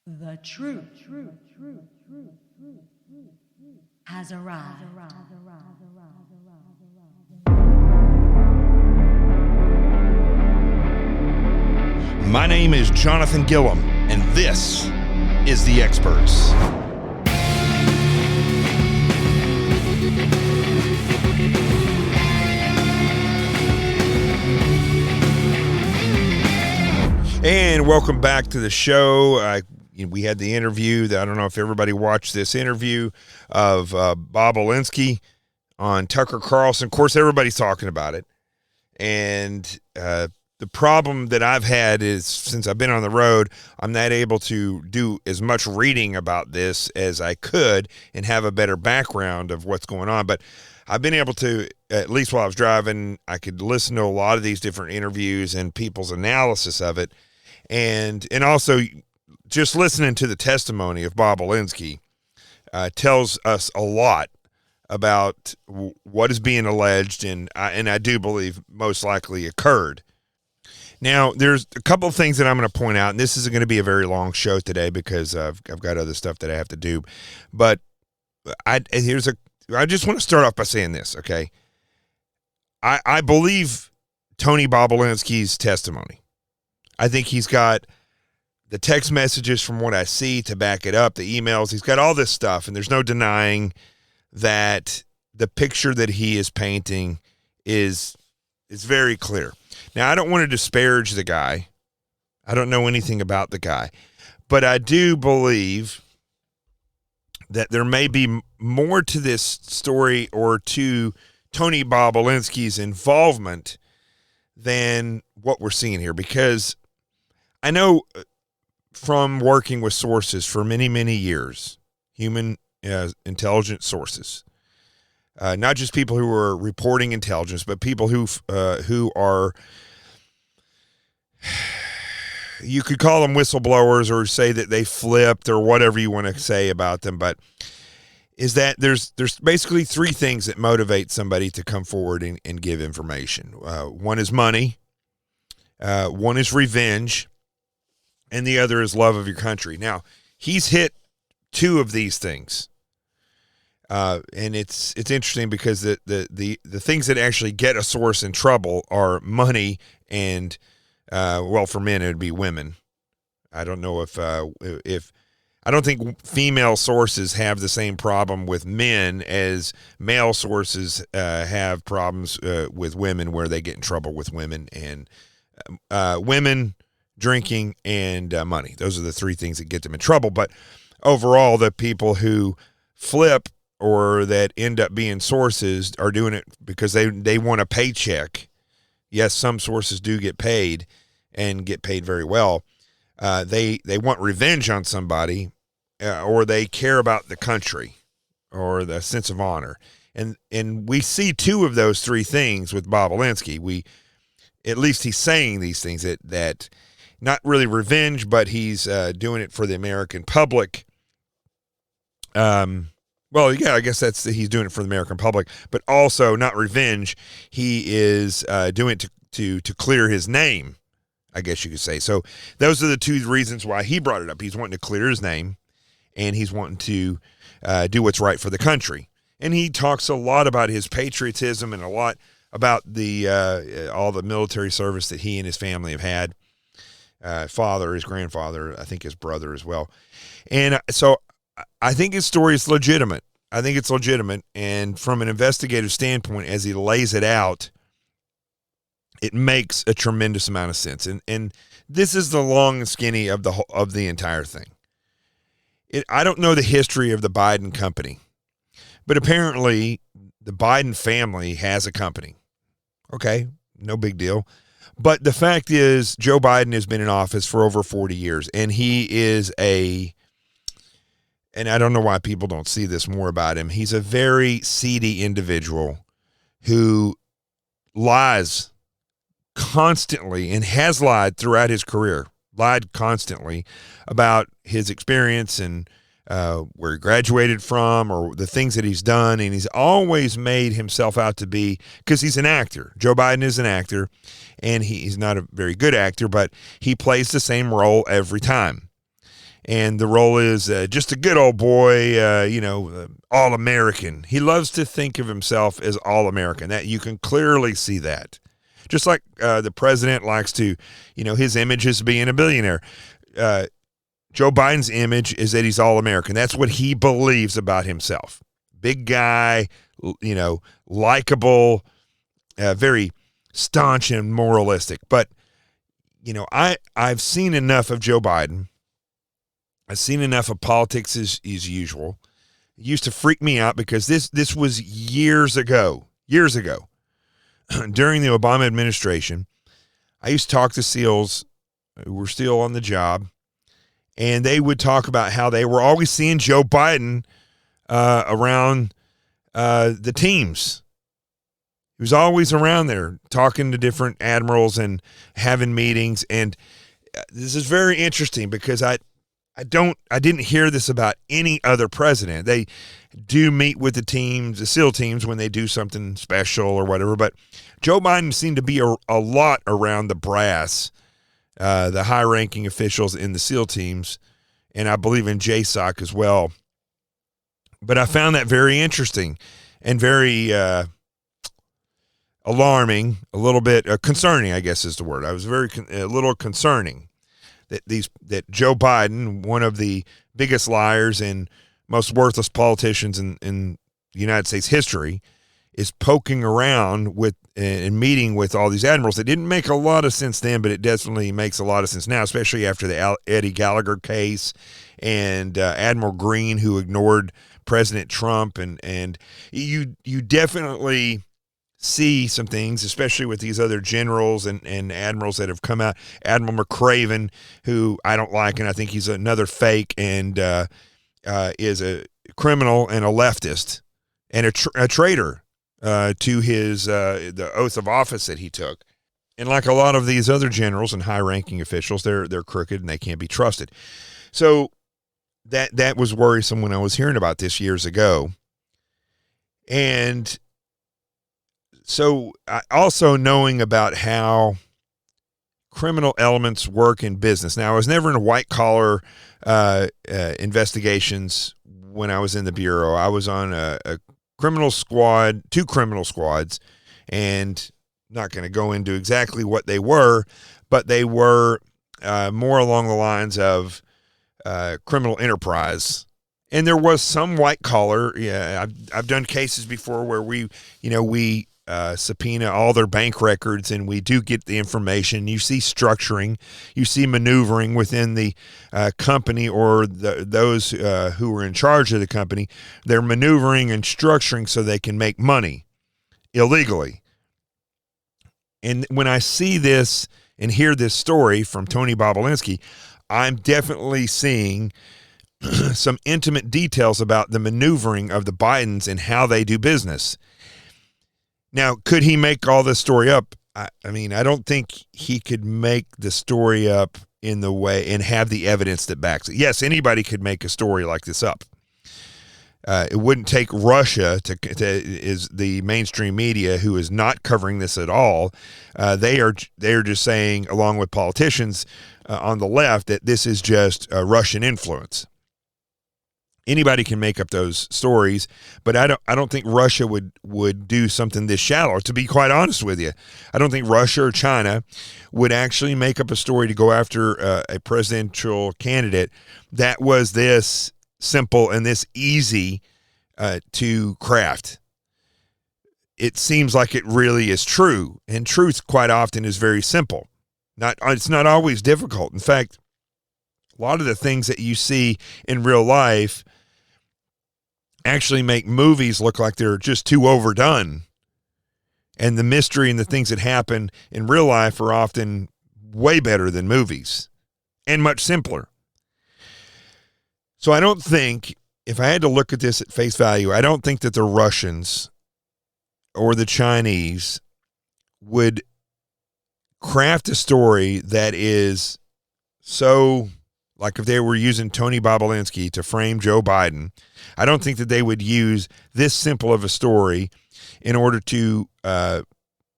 The truth has arrived. My name is Jonathan Gilliam, and this is The Experts. And welcome back to the show. We had the interview. I don't know if everybody watched this interview of Bobulinski on Tucker Carlson. Of course, everybody's talking about it. And the problem that I've had is since I've been on the road, I'm not able to do as much reading about this as I could and have a better background of what's going on. But I've been able to, at least while I was driving, I could listen to a lot of these different interviews and people's analysis of it. And also just listening to the testimony of Bobulinski tells us a lot about what is being alleged, and I do believe most likely occurred. Now, there's a couple of things that I'm going to point out, and this is going to be a very long show today because I've got other stuff that I have to do. But I just want to start off by saying this, okay? I believe Tony Bobulinski's testimony. I think he's got the text messages from what I see to back it up, the emails. He's got all this stuff, and there's no denying that the picture that he is painting is very clear. Now, I don't want to disparage the guy. I don't know anything about the guy. But I do believe that there may be more to this story or to Tony Bobulinski's involvement than what we're seeing here, because I know from working with sources for many, many years, human intelligence sources, not just people who are reporting intelligence, but people who are, you could call them whistleblowers or say that they flipped or whatever you want to say about them, but is that there's basically three things that motivate somebody to come forward and give information. One is money, one is revenge, and the other is love of your country. Now, he's hit two of these things. And it's interesting because the things that actually get a source in trouble are money and, for men, it would be women. I don't know if I don't think female sources have the same problem with men as male sources have problems with women, where they get in trouble with women, and women, drinking, and money. Those are the three things that get them in trouble. But overall, the people who flip or that end up being sources are doing it because they want a paycheck. Yes, some sources do get paid and get paid very well. They want revenge on somebody, or they care about the country or the sense of honor. And we see two of those three things with Bobulinski. At least he's saying these things that not really revenge, but he's doing it for the American public. I guess he's doing it for the American public, but also not revenge. He is doing it to clear his name, I guess you could say. So those are the two reasons why he brought it up. He's wanting to clear his name, and he's wanting to do what's right for the country. And he talks a lot about his patriotism and a lot about all the military service that he and his family have had. Father, his grandfather, I think his brother as well. And so I think his story is legitimate. I think it's legitimate. And from an investigative standpoint, as he lays it out, it makes a tremendous amount of sense. And this is the long and skinny of the entire thing. I don't know the history of the Biden company, but apparently the Biden family has a company. Okay, no big deal. But the fact is, Joe Biden has been in office for over 40 years, and he is and I don't know why people don't see this more about him. He's a very seedy individual who lies constantly and has lied throughout his career, lied constantly about his experience and where he graduated from or the things that he's done. And he's always made himself out to be, because he's an actor. Joe Biden is an actor, and he's not a very good actor, but he plays the same role every time. and the role is just a good old boy, all-American. He loves to think of himself as all-American. That you can clearly see that. Just like the president likes to, his image is being a billionaire. Joe Biden's image is that he's all-American. That's what he believes about himself. Big guy, likable, very staunch and moralistic. But, I've seen enough of Joe Biden. I've seen enough of politics as usual. It used to freak me out because this was years ago. During the Obama administration, I used to talk to SEALs who were still on the job, and they would talk about how they were always seeing Joe Biden around the teams. He was always around there talking to different admirals and having meetings. And this is very interesting because I didn't hear this about any other president. They do meet with the teams, the SEAL teams, when they do something special or whatever. But Joe Biden seemed to be a lot around the brass, the high-ranking officials in the SEAL teams, and I believe in JSOC as well. But I found that very interesting and very alarming, a little bit concerning, I guess is the word. I was a little concerning that Joe Biden, one of the biggest liars and most worthless politicians in the United States history, is poking around with and meeting with all these admirals. It didn't make a lot of sense then, but it definitely makes a lot of sense now, especially after the Eddie Gallagher case and Admiral Green, who ignored President Trump. And you definitely see some things, especially with these other generals and admirals that have come out. Admiral McCraven, who I don't like, and I think he's another fake and is a criminal and a leftist and a traitor to his the oath of office that he took. And like a lot of these other generals and high-ranking officials, they're crooked and they can't be trusted. So that was worrisome when I was hearing about this years ago. And so also knowing about how criminal elements work in business. Now, I was never in white-collar investigations when I was in the Bureau. I was on a criminal squad, 2 criminal squads, and not going to go into exactly what they were, but they were more along the lines of criminal enterprise. And there was some white collar. Yeah, I've done cases before where we subpoena all their bank records, and we do get the information. You see structuring, you see maneuvering within the company or those who are in charge of the company. They're maneuvering and structuring so they can make money illegally. And when I see this and hear this story from Tony Bobulinski, I'm definitely seeing some intimate details about the maneuvering of the Bidens and how they do business. Now, could he make all this story up? I mean, I don't think he could make the story up in the way and have the evidence that backs it. Yes, anybody could make a story like this up. It wouldn't take Russia is the mainstream media, who is not covering this at all. They are just saying, along with politicians on the left, that this is just Russian influence. Anybody can make up those stories, but I don't think Russia would do something this shallow. To be quite honest with you, I don't think Russia or China would actually make up a story to go after a presidential candidate that was this simple and this easy to craft. It seems like it really is true, and truth quite often is very simple. It's not always difficult. In fact, a lot of the things that you see in real life actually make movies look like they're just too overdone. And the mystery and the things that happen in real life are often way better than movies and much simpler. So I don't think, if I had to look at this at face value, I don't think that the Russians or the Chinese would craft a story that is so, like if they were using Tony Bobulinski to frame Joe Biden, I don't think that they would use this simple of a story in order to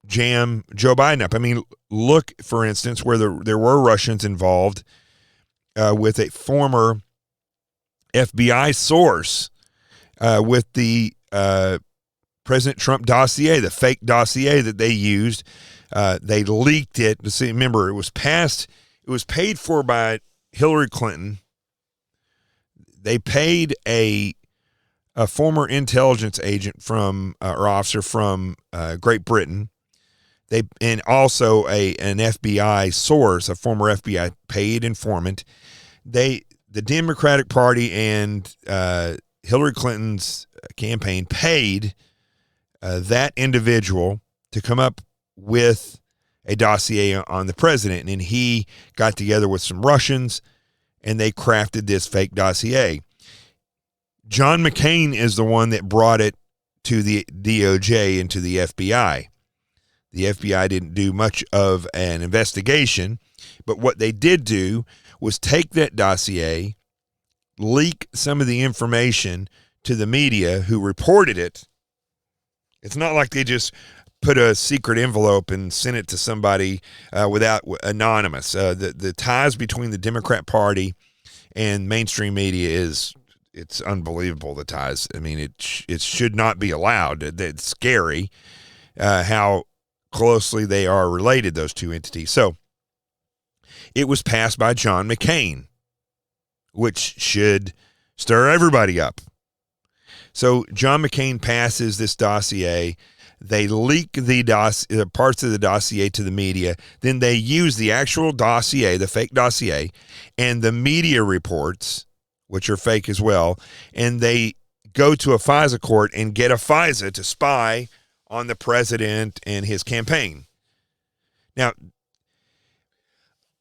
jam Joe Biden up. I mean, look, for instance, where there were Russians involved with a former FBI source with the President Trump dossier, the fake dossier that they used. They leaked it. Remember, it was paid for by Hillary Clinton. They paid a former intelligence agent from or officer from Great Britain. And also an FBI source, a former FBI paid informant. The Democratic Party and Hillary Clinton's campaign paid that individual to come up with a dossier on the president, and he got together with some Russians, and they crafted this fake dossier. John McCain is the one that brought it to the DOJ and to the FBI. The FBI didn't do much of an investigation, but what they did do was take that dossier, leak some of the information to the media who reported it. It's not like they just put a secret envelope and sent it to somebody without anonymous. The ties between the Democrat Party and mainstream media it's unbelievable, the ties. I mean, it should not be allowed. It's scary how closely they are related, those two entities. So it was passed by John McCain, which should stir everybody up. So John McCain passes this dossier. They leak the parts of the dossier to the media. Then they use the actual dossier, the fake dossier, and the media reports, which are fake as well, and they go to a FISA court and get a FISA to spy on the president and his campaign. Now,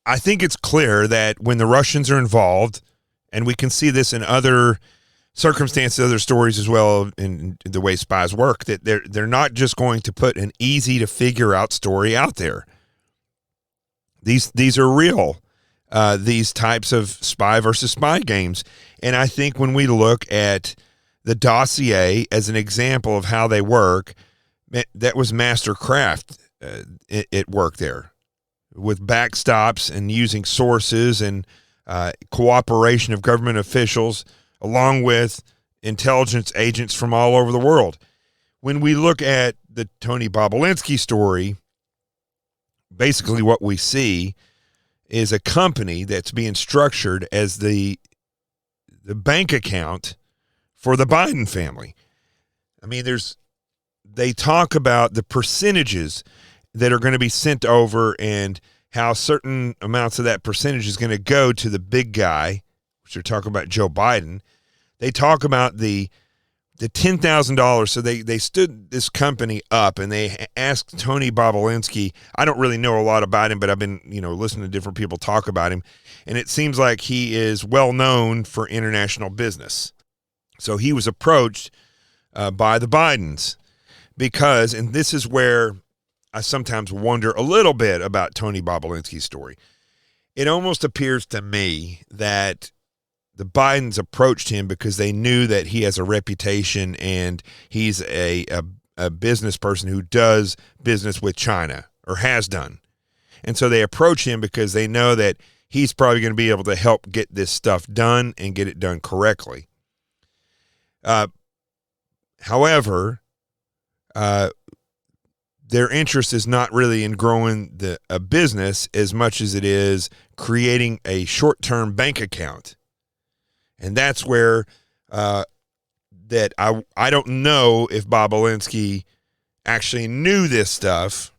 I think it's clear that when the Russians are involved, and we can see this in other circumstances, other stories as well, in the way spies work, that they're not just going to put an easy to figure out story out there. These are real, these types of spy versus spy games. And I think when we look at the dossier as an example of how they work, that was mastercraft at work there, with backstops and using sources and cooperation of government officials, along with intelligence agents from all over the world. When we look at the Tony Bobulinski story, basically what we see is a company that's being structured as the bank account for the Biden family. I mean, they talk about the percentages that are going to be sent over and how certain amounts of that percentage is going to go to the big guy, which they're talking about Joe Biden. They talk about the $10,000. So they stood this company up and they asked Tony Bobulinski. I don't really know a lot about him, but I've been, listening to different people talk about him. And it seems like he is well known for international business. So he was approached by the Bidens because, and this is where I sometimes wonder a little bit about Tony Bobulinski's story. It almost appears to me that the Bidens approached him because they knew that he has a reputation and he's a business person who does business with China or has done. And so they approach him because they know that he's probably going to be able to help get this stuff done and get it done correctly. However, their interest is not really in growing a business as much as it is creating a short-term bank account. And that's where that I don't know if Bobulinski actually knew this stuff,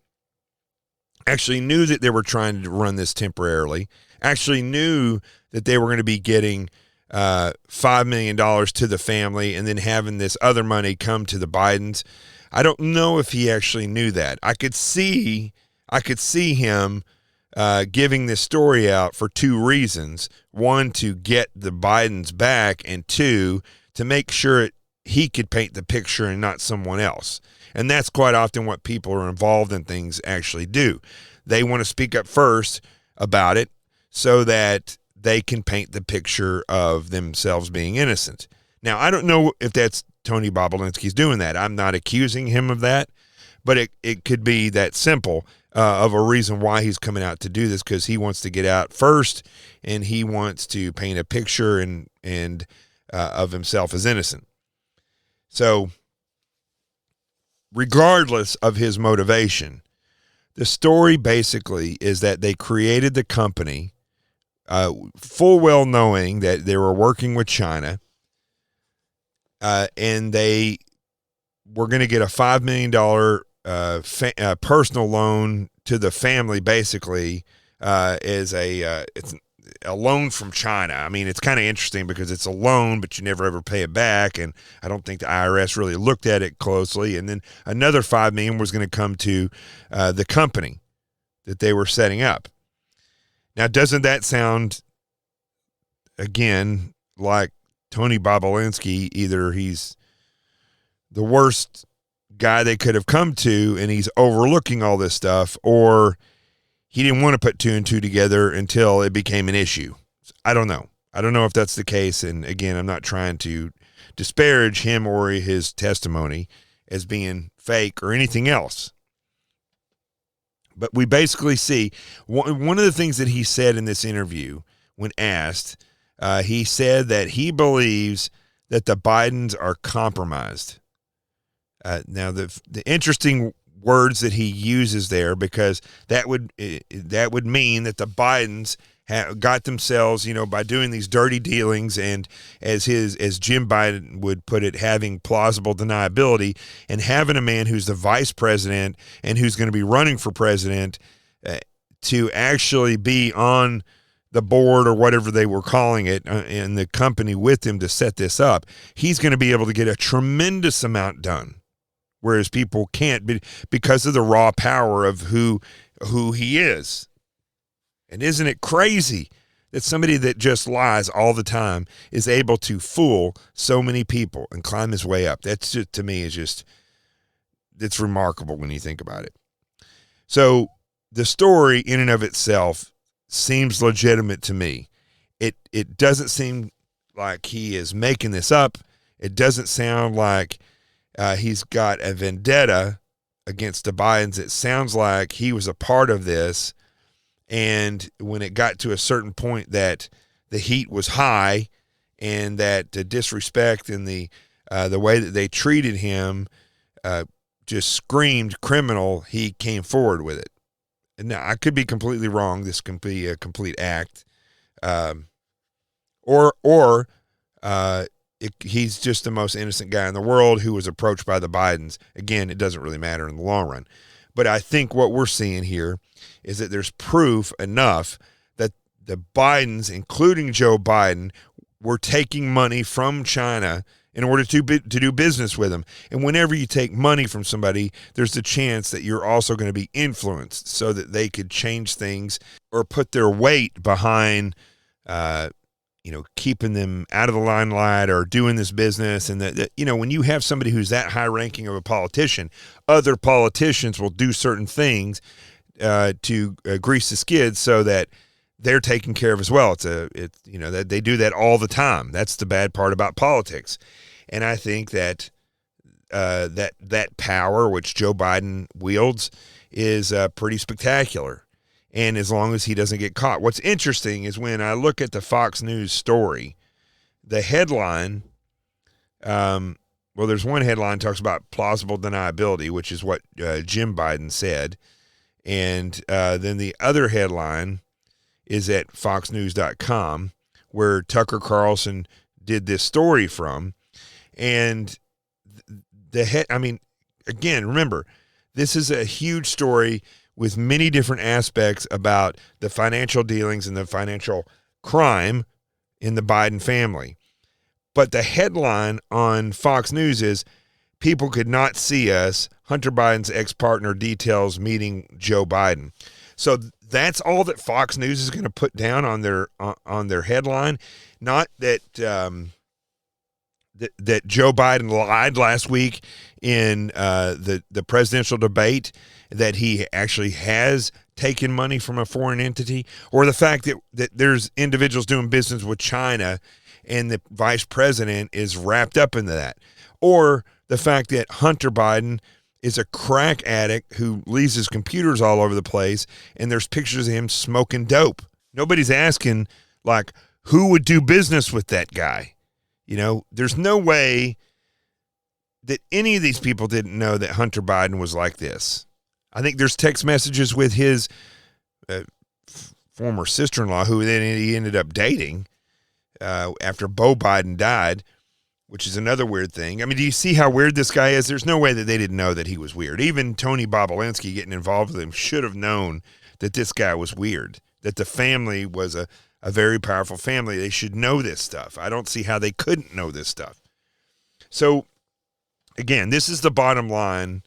actually knew that they were trying to run this temporarily, actually knew that they were going to be getting $5 million to the family and then having this other money come to the Bidens. I don't know if he actually knew that. I could see him giving this story out for two reasons. One, to get the Bidens back, and two, to make sure he could paint the picture and not someone else. And that's quite often what people who are involved in things actually do. They want to speak up first about it so that they can paint the picture of themselves being innocent. Now, I don't know if that's Tony Bobulinski's doing that. I'm not accusing him of that, but it could be that simple. of a reason why he's coming out to do this, because he wants to get out first, and he wants to paint a picture and of himself as innocent. So regardless of his motivation, the story basically is that they created the company full well knowing that they were working with China, and they were going to get a $5 million personal loan to the family, basically, as it's a loan from China. I mean, it's kind of interesting because it's a loan, but you never ever pay it back, and I don't think the IRS really looked at it closely. And then another $5 million was going to come to the company that they were setting up. Now, doesn't that sound, again, like Tony Bobulinski? Either he's the worst guy they could have come to and he's overlooking all this stuff, or he didn't want to put two and two together until it became an issue. I don't know. I don't know if that's the case. And again, I'm not trying to disparage him or his testimony as being fake or anything else. But we basically see one of the things that he said in this interview when asked, he said that he believes that the Bidens are compromised. Now, the interesting words that he uses there, because that would mean that the Bidens got themselves, by doing these dirty dealings, and as Jim Biden would put it, having plausible deniability, and having a man who's the vice president and who's going to be running for president to actually be on the board or whatever they were calling it in the company with him to set this up. He's going to be able to get a tremendous amount done, whereas people can't because of the raw power of who he is. And isn't it crazy that somebody that just lies all the time is able to fool so many people and climb his way up? That's just, to me, it's remarkable when you think about it. So the story in and of itself seems legitimate to me. It doesn't seem like he is making this up. It doesn't sound like he's got a vendetta against the Bidens. It sounds like he was a part of this, and when it got to a certain point that the heat was high and that the disrespect and the way that they treated him just screamed criminal, he came forward with it. And now, I could be completely wrong. This can be a complete act, he's just the most innocent guy in the world who was approached by the Bidens. Again, it doesn't really matter in the long run. But I think what we're seeing here is that there's proof enough that the Bidens, including Joe Biden, were taking money from China in order to do business with them. And whenever you take money from somebody, there's the chance that you're also going to be influenced so that they could change things or put their weight behind keeping them out of the limelight or doing this business. And that when you have somebody who's that high ranking of a politician, other politicians will do certain things to grease the skids so that they're taken care of as well. That they do that all the time. That's the bad part about politics. And I think that that power which Joe Biden wields is pretty spectacular. And as long as he doesn't get caught. What's interesting is when I look at the Fox News story, the headline, there's one headline that talks about plausible deniability, which is what Jim Biden said. And then the other headline is at foxnews.com, where Tucker Carlson did this story from. And again, remember, this is a huge story with many different aspects about the financial dealings and the financial crime in the Biden family. But the headline on Fox News is, "People could not see us. Hunter Biden's ex-partner details meeting Joe Biden." So that's all that Fox News is going to put down on their headline. Not that that Joe Biden lied last week in the presidential debate, that he actually has taken money from a foreign entity, or the fact that there's individuals doing business with China and the vice president is wrapped up into that, or the fact that Hunter Biden is a crack addict who leaves his computers all over the place, and there's pictures of him smoking dope. Nobody's asking, like, who would do business with that guy? You know, there's no way that any of these people didn't know that Hunter Biden was like this. I think there's text messages with his former sister-in-law, who then he ended up dating after Beau Biden died, which is another weird thing. I mean, do you see how weird this guy is? There's no way that they didn't know that he was weird. Even Tony Bobulinski getting involved with him should have known that this guy was weird, that the family was a very powerful family. They should know this stuff. I don't see how they couldn't know this stuff. So, again, this is the bottom line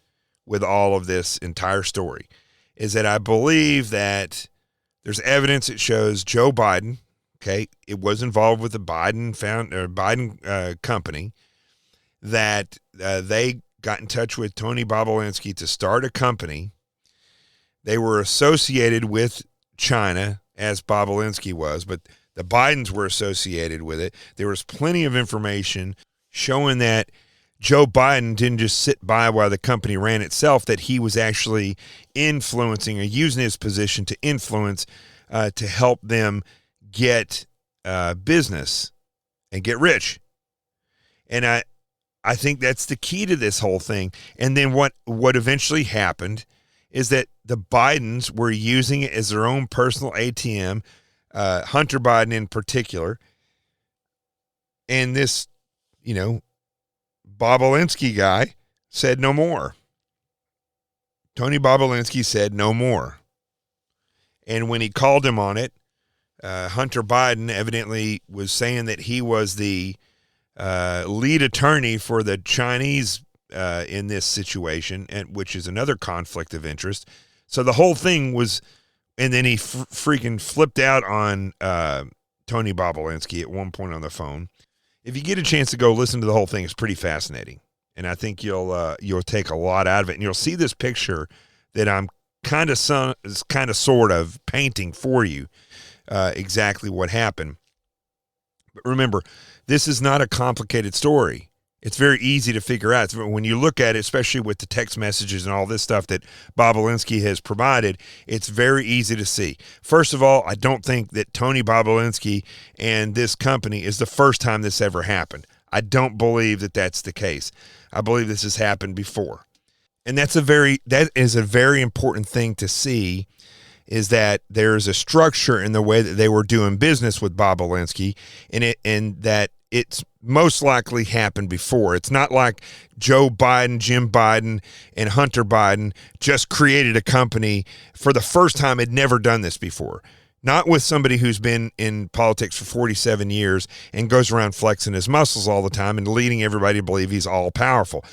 with all of this entire story, is that I believe that there's evidence that shows Joe Biden, okay, it was involved with the Biden company, that they got in touch with Tony Bobulinski to start a company. They were associated with China, as Bobulinski was, but the Bidens were associated with it. There was plenty of information showing that Joe Biden didn't just sit by while the company ran itself, that he was actually influencing or using his position to influence to help them get business and get rich. And I think that's the key to this whole thing. And then what eventually happened is that the Bidens were using it as their own personal ATM, Hunter Biden in particular. And this, Bobulinski guy said no more. Tony Bobulinski said no more. And when he called him on it, Hunter Biden evidently was saying that he was the lead attorney for the Chinese in this situation, and which is another conflict of interest. So the whole thing was, and then he freaking flipped out on Tony Bobulinski at one point on the phone. If you get a chance to go listen to the whole thing, it's pretty fascinating, and I think you'll take a lot out of it, and you'll see this picture that I'm kind of sort of painting for you exactly what happened. But remember, this is not a complicated story. It's very easy to figure out. When you look at it, especially with the text messages and all this stuff that Bobulinski has provided, it's very easy to see. First of all, I don't think that Tony Bobulinski and this company is the first time this ever happened. I don't believe that that's the case. I believe this has happened before. And that is a very important thing to see, is that there's a structure in the way that they were doing business with Bobulinski, and that it's most likely happened before. It's not like Joe Biden, Jim Biden, and Hunter Biden just created a company for the first time. Had never done this before. Not with somebody who's been in politics for 47 years and goes around flexing his muscles all the time and leading everybody to believe he's all powerful.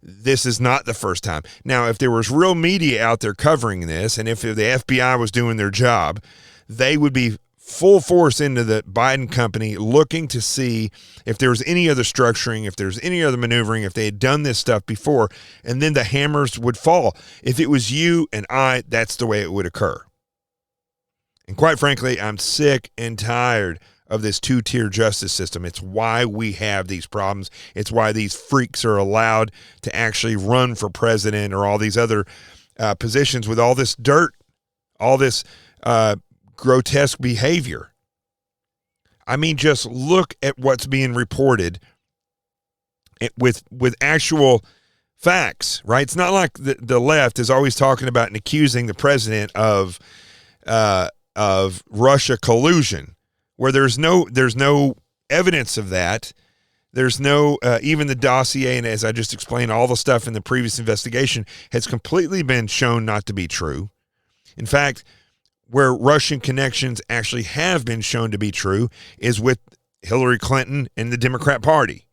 This is not the first time. Now, if there was real media out there covering this, and if the FBI was doing their job, they would be full force into the Biden company looking to see if there was any other structuring, if there's any other maneuvering, if they had done this stuff before, and then the hammers would fall. If it was you and I, that's the way it would occur. And quite frankly, I'm sick and tired of this two-tier justice system. It's why we have these problems. It's why these freaks are allowed to actually run for president or all these other positions with all this dirt, all this grotesque behavior. I mean, just look at what's being reported with actual facts, right? It's not like the left is always talking about and accusing the president of Russia collusion, where there's no evidence of that. There's no, even the dossier, and as I just explained, all the stuff in the previous investigation has completely been shown not to be true. In fact, where Russian connections actually have been shown to be true is with Hillary Clinton and the Democrat Party.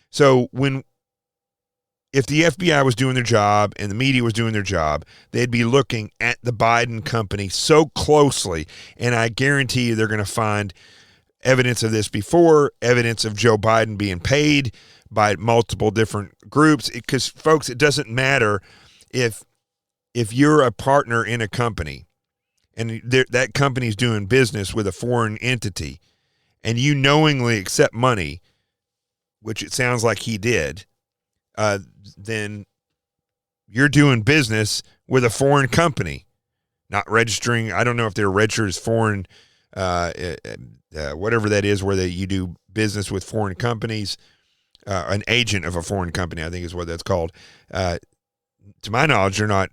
So if the FBI was doing their job and the media was doing their job, they'd be looking at the Biden company so closely, and I guarantee you they're going to find evidence of this before, evidence of Joe Biden being paid by multiple different groups. Because, folks, it doesn't matter if you're a partner in a company and that company's doing business with a foreign entity and you knowingly accept money, which it sounds like he did, then you're doing business with a foreign company, not registering. I don't know if they're registered as foreign, whatever that is, where you do business with foreign companies, an agent of a foreign company, I think is what that's called. To my knowledge, they're not,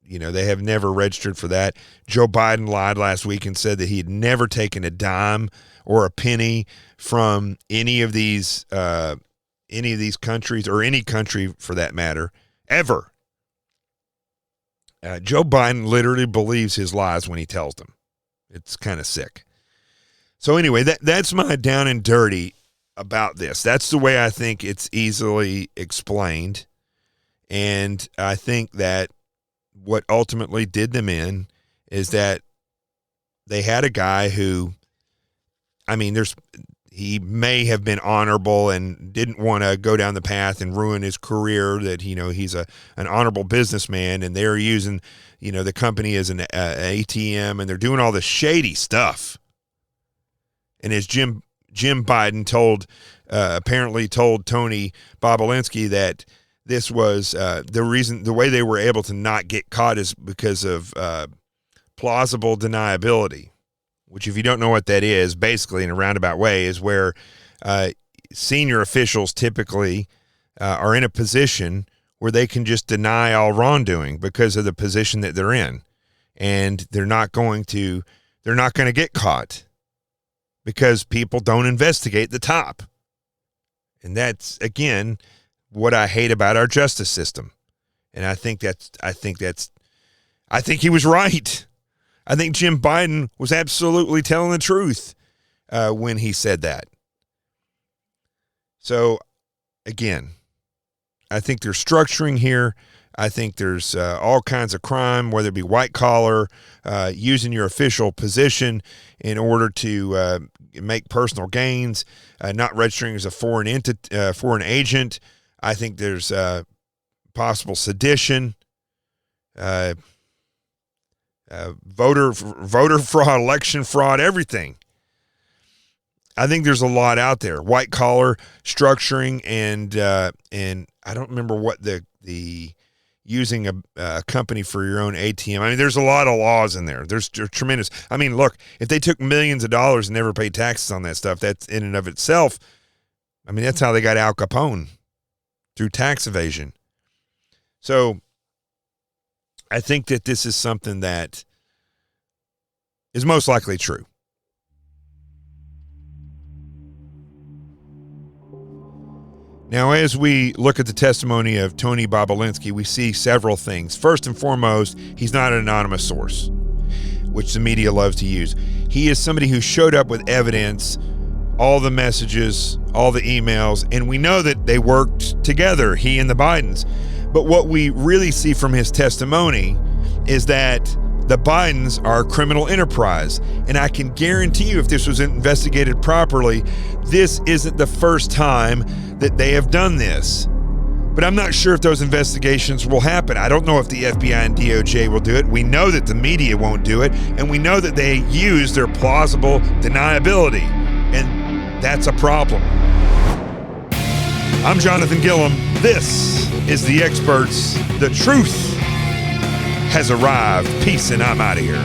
they have never registered for that. Joe Biden lied last week and said that he had never taken a dime or a penny from any of these countries, or any country for that matter, ever. Joe Biden literally believes his lies when he tells them. It's kind of sick. So anyway, that's my down and dirty about this. That's the way I think it's easily explained. And I think that what ultimately did them in is that they had a guy who, he may have been honorable and didn't want to go down the path and ruin his career, that, he's an honorable businessman, and they're using, the company as an ATM, and they're doing all this shady stuff. And as Jim Biden apparently told Tony Bobulinski that this was the way they were able to not get caught is because of plausible deniability, which, if you don't know what that is, basically in a roundabout way, is where senior officials typically are in a position where they can just deny all wrongdoing because of the position that they're in, and they're not going to get caught because people don't investigate the top. And that's, again, what I hate about our justice system. And I think he was right. I think Jim Biden was absolutely telling the truth when he said that. So, again, I think there's structuring here. I think there's all kinds of crime, whether it be white collar, using your official position in order to make personal gains, not registering as a foreign agent. I think there's possible sedition, voter fraud, election fraud, everything. I think there's a lot out there. White collar structuring, and I don't remember what the using a company for your own ATM. There's a lot of laws in there. There's tremendous. Look, if they took millions of dollars and never paid taxes on that stuff, that's in and of itself. That's how they got Al Capone, through tax evasion. So I think that this is something that is most likely true. Now, as we look at the testimony of Tony Bobulinski, we see several things. First and foremost, he's not an anonymous source, which the media loves to use. He is somebody who showed up with evidence, all the messages, all the emails, and we know that they worked together, he and the Bidens. But what we really see from his testimony is that the Bidens are a criminal enterprise. And I can guarantee you, if this was investigated properly, this isn't the first time that they have done this. But I'm not sure if those investigations will happen. I don't know if the FBI and DOJ will do it. We know that the media won't do it. And we know that they use their plausible deniability. And that's a problem. I'm Jonathan Gilliam. This is The Experts. The truth has arrived. Peace, and I'm out of here.